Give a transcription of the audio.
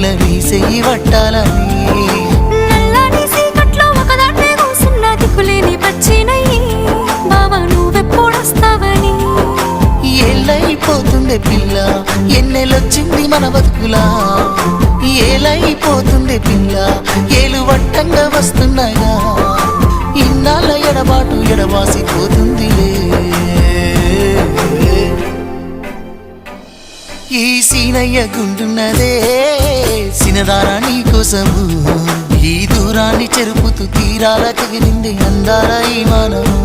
పిల్ల నీ చెయ్యి పట్టాలని నల్లని సీకట్లో ఒకదాన్నే కూసున్న దిక్కులేని పచ్చినయ్యి బావా నువ్వెప్పుడొస్తావని ఏళ్ళైపోతుండే పిల్ల ఎన్నెలొచ్చింది మన బతుకులా ఏలైపోతుండే పిల్ల ఏలు వట్టంగా వస్తున్నాయా ఇన్నాళ్ళ ఎడబాటు ఎడవాసిపోతుందిలే ఈ సీనయ్య గుండున్నదే సినదారా నీ కోసము ఈ దూరాన్ని చెరుపుతూ తీరాల తెగిరింది అందాల ఈ మానము